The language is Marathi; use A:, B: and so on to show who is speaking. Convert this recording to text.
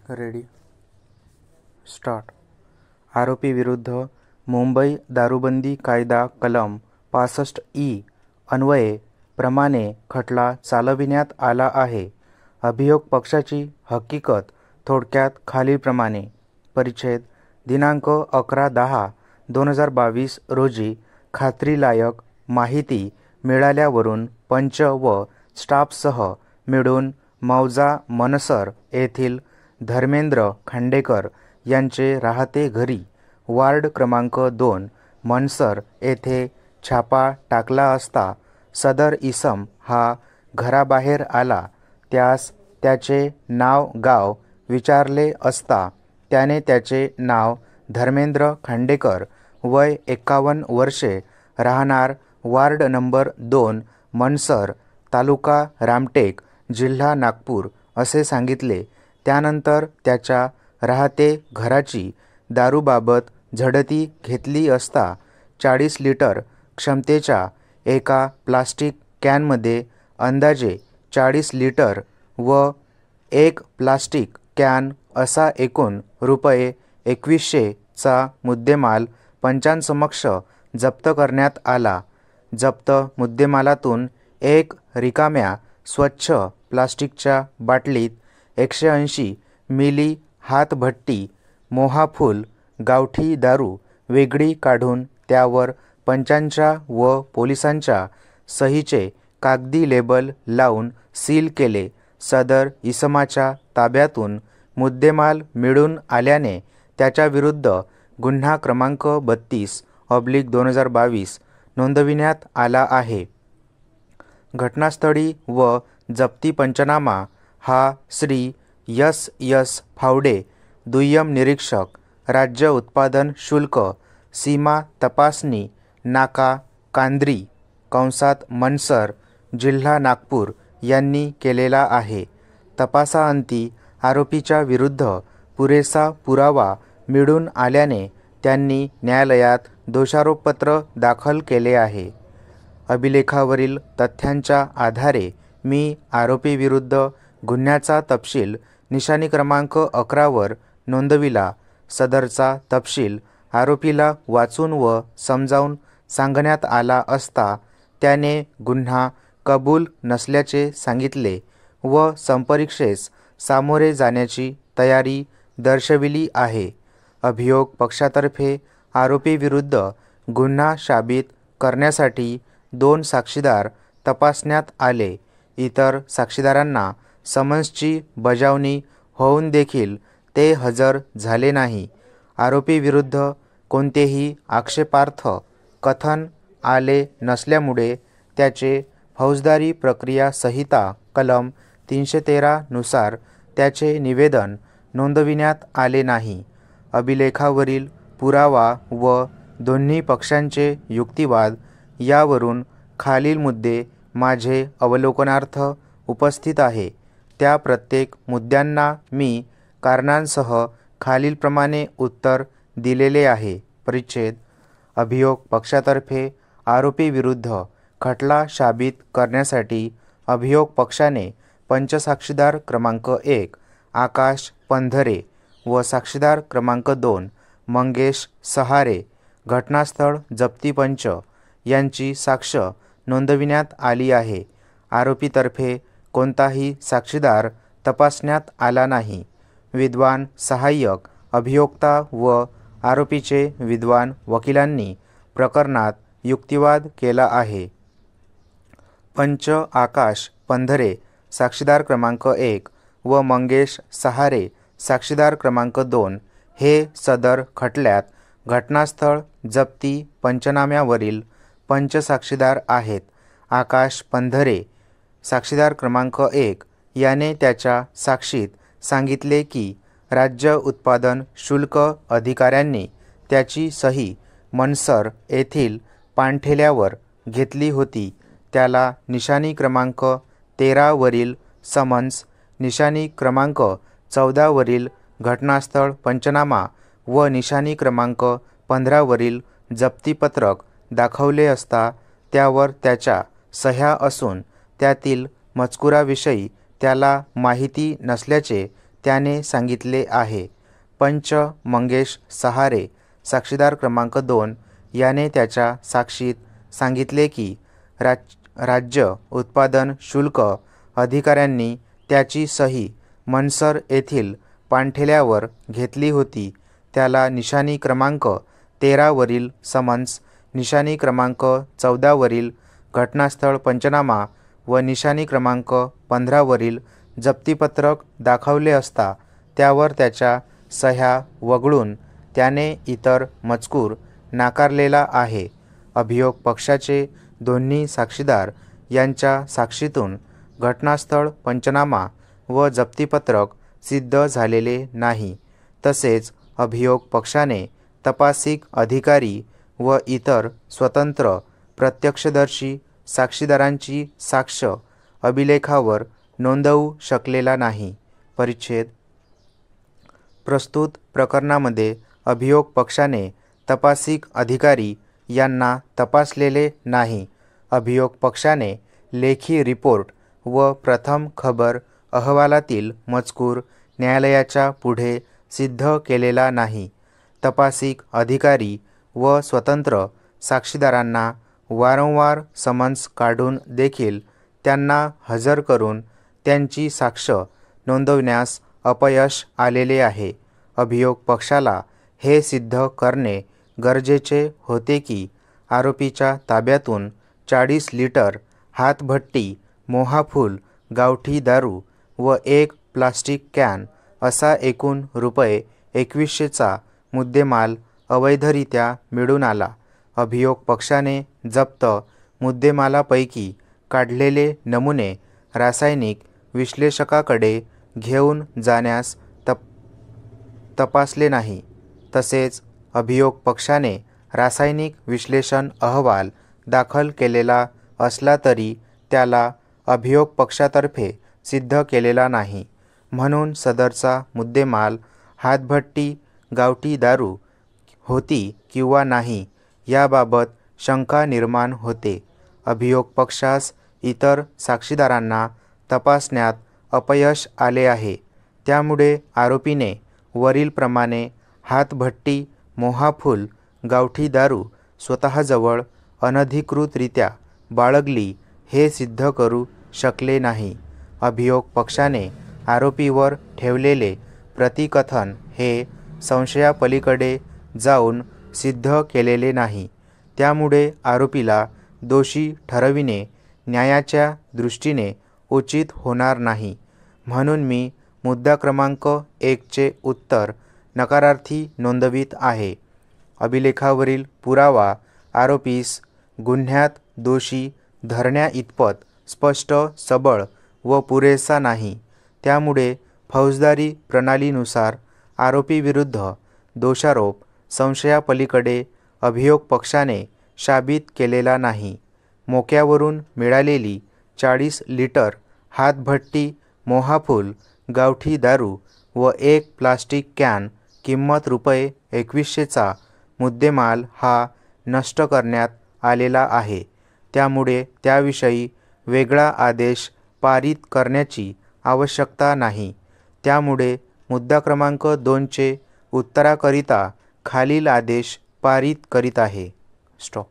A: Ready start. आरोपी विरुद्ध मुंबई दारूबंदी कायदा कलम 65E अन्वये प्रमाणे खटला चालविण्यात आला आहे। अभियोग पक्षाची हकीकत थोडक्यात खालीलप्रमाणे। परिच्छेद दिनांक 11/10/2022 रोजी खात्रीलायक माहिती मिळाल्यावरून पंच व स्टाफसह मिळून मौजा मनसर येथील धर्मेंद्र खांडेकर यांचे राहते घरी वार्ड क्रमांक 2 मनसर येथे छापा टाकला असता सदर इसम हा घराबाहेर आला। त्यास त्याचे नाव गाव विचारले असता त्याने त्याचे नाव धर्मेंद्र खांडेकर वय 51 वर्षे राहणार वार्ड नंबर 2 मनसर तालुका रामटेक जिल्हा नागपूर असे सांगितले। त्यानंतर त्याच्या राहते घराची दारूबाबत झडती घेतली असता 40 लिटर क्षमतेच्या एका प्लास्टिक कॅनमध्ये अंदाजे 40 लिटर व एक प्लास्टिक कॅन असा एकूण रुपये 2100 चा मुद्देमाल पंचांसमक्ष जप्त करण्यात आला। जप्त मुद्देमालातून एक रिकाम्या स्वच्छ प्लास्टिकच्या बाटलीत 180 मिली हातभट्टी मोहाफूल गावठी दारू वेगळी काढून त्यावर पंचांच्या व पोलिसांच्या सहीचे कागदी लेबल लावून सील केले। सदर इसमाच्या ताब्यातून मुद्देमाल मिळून आल्याने त्याच्याविरुद्ध गुन्हा क्रमांक 32/2022 नोंदविण्यात आला आहे। घटनास्थळी व जप्ती पंचनामा हा श्री S फावडे दुय्यम निरीक्षक राज्य उत्पादन शुल्क सीमा तपासणी नाका कांद्री मनसर जिल्हा नागपूर यांनी केलेला आहे। तपासाअंती आरोपीच्या विरुद्ध पुरेसा पुरावा मिळून आल्याने त्यांनी न्यायालयात दोषारोपपत्र दाखल केले आहे। अभिलेखावरील तथ्यांच्या आधारे मी आरोपी विरुद्ध गुन्ह्याचा तपशील निशाणी क्रमांक 11 वर नोंदविला। सदरचा तपशील आरोपीला वाचून व समजावून सांगण्यात आला असता त्याने गुन्हा कबूल नसल्याचे सांगितले व संपरीक्षेस सामोरे जाण्याची तयारी दर्शविली आहे। अभियोग पक्षातर्फे आरोपी विरुद्ध गुन्हा साबित करण्यासाठी 2 साक्षीदार तपासण्यात आले। इतर साक्षीदारांना समन्सची बजावणी होऊन देखील ते हजर झाले नाही। आरोपी विरुद्ध कोणतेही आक्षेपार्ह कथन आले नसल्यामुळे त्याचे फौजदारी प्रक्रिया संहिता कलम 313 नुसार त्याचे निवेदन नोंदविण्यात आले नाही। अभिलेखावरील पुरावा व दोन्ही पक्षांचे युक्तिवाद यावरून खालील मुद्दे माझे अवलोकनार्थ उपस्थित आहे। त्या प्रत्येक मुद्द्यांना मी कारणांसह खालीलप्रमाणे उत्तर दिलेले आहे। परिच्छेद अभियोग पक्षातर्फे आरोपी विरुद्ध खटला साबित करण्यासाठी अभियोग पक्षाने पंचसाक्षीदार क्रमांक 1 आकाश पंधरे व साक्षीदार क्रमांक 2 मंगेश सहारे घटनास्थळ जप्ती पंच यांची साक्ष नोंदविण्यात आली आहे। आरोपीतर्फे कोणताही साक्षीदार तपासण्यात आला नाही। विद्वान सहाय्यक अभियोक्ता व आरोपीचे विद्वान वकिलांनी प्रकरणात युक्तिवाद केला आहे। पंच आकाश पंधरे साक्षीदार क्रमांक 1 व मंगेश सहारे साक्षीदार क्रमांक 2 हे सदर खटल्यात घटनास्थळ जप्ती पंचनाम्यावरील पंचसाक्षीदार आहेत। आकाश पंधरे साक्षीदार क्रमांक 1 याने त्याच्या साक्षीत सांगितले की राज्य उत्पादन शुल्क अधिकाऱ्यांनी त्याची सही मनसर येथील पानठेल्यावर घेतली होती। त्याला निशाणी क्रमांक 13 वरील समन्स, निशाणी क्रमांक 14 वरील घटनास्थळ पंचनामा व निशाणी क्रमांक 15 वरील जप्तीपत्रक दाखवले असता त्यावर त्याच्या सह्या असून त्यातील मजकुराविषयी त्याला माहिती नसल्याचे त्याने सांगितले आहे. पंच मंगेश सहारे साक्षीदार क्रमांक 2 याने त्याच्या साक्षीत सांगितले की राज्य उत्पादन शुल्क अधिकाऱ्यांनी त्याची सही मनसर येथील पाणठेल्यावर घेतली होती. त्याला निशाणी क्रमांक 13 वरील समन्स, निशाणी क्रमांक 14 वरील घटनास्थळ पंचनामा व निशाणी क्रमांक 15 वरील जप्तीपत्रक दाखवले असता त्यावर त्याच्या सह्या वगळून त्याने इतर मजकूर नाकारलेला आहे. अभियोग पक्षाचे दोन्ही साक्षीदार यांच्या साक्षीतून घटनास्थळ पंचनामा व जप्तीपत्रक सिद्ध झालेले नाही. तसेच अभियोग पक्षाने तपासिक अधिकारी व इतर स्वतंत्र प्रत्यक्षदर्शी साक्षीदारांची साक्ष अभिलेखावर नोंदवू शकलेला नाही. परिच्छेद प्रस्तुत प्रकरणामध्ये अभियोग पक्षाने तपासिक अधिकारी यांना तपासलेले नाही. अभियोग पक्षाने लेखी रिपोर्ट व प्रथम खबर अहवालातील मजकूर न्यायालयाच्या पुढे सिद्ध केलेला नाही. तपासिक अधिकारी व स्वतंत्र साक्षीदारांना वारंवार समन्स काढून देखील त्यांना हजर करून त्यांची साक्ष नोंदवण्यास अपयश आलेले आहे. अभियोग पक्षाला हे सिद्ध करणे गरजेचे होते की आरोपीच्या ताब्यातून 40 लिटर हातभट्टी, मोहाफूल, गावठी दारू व एक प्लास्टिक कॅन असा एकूण ₹2100चा मुद्देमाल अवैधरित्या मिळून आला. अभियोग पक्षाने जप्त मुद्देमालापैकी काढलेले नमुने रासायनिक विश्लेषकाकडे घेऊन जाण्यास तपासले नाही. तसेच अभियोग पक्षाने रासायनिक विश्लेषण अहवाल दाखल केलेला असला तरी त्याला अभियोग पक्षातर्फे सिद्ध केलेला नाही. म्हणून सदरचा मुद्देमाल हातभट्टी, गावठी दारू होती किंवा नाही याबाबत शंका निर्माण होते. अभियोग पक्षास इतर साक्षीदारांना तपासण्यात अपयश आले आहे. त्यामुळे आरोपीने वरीलप्रमाणे हातभट्टी, मोहाफूल, गावठी दारू स्वतःजवळ अनधिकृतरित्या बाळगली हे सिद्ध करू शकले नाही. अभियोग पक्षाने आरोपीवर ठेवलेले प्रतिकथन हे संशयापलीकडे जाऊन सिद्ध केलेले नाही. त्यामुळे आरोपीला दोषी ठरविणे न्यायाच्या दृष्टीने उचित होणार नाही. म्हणून मी मुद्दा क्रमांक 1चे उत्तर नकारार्थी नोंदवित आहे. अभिलेखावरील पुरावा आरोपीस गुन्ह्यात दोषी धरण्याइतपत स्पष्ट, सबळ व पुरेसा नाही. त्यामुळे फौजदारी प्रणालीनुसार आरोपीविरुद्ध दोषारोप संशयापलीकडे अभियोग पक्षाने साबित केलेला नाही. मोक्यावरून मिळालेली 40 लिटर हातभट्टी, मोहाफूल, गावठी दारू व एक प्लास्टिक कॅन किंमत ₹2100चा मुद्देमाल हा नष्ट करण्यात आलेला आहे. त्यामुळे त्याविषयी वेगळा आदेश पारित करण्याची आवश्यकता नाही. त्यामुळे मुद्दा क्रमांक 2चे उत्तराकरिता खालील आदेश पारित करीत आहे. स्टॉप.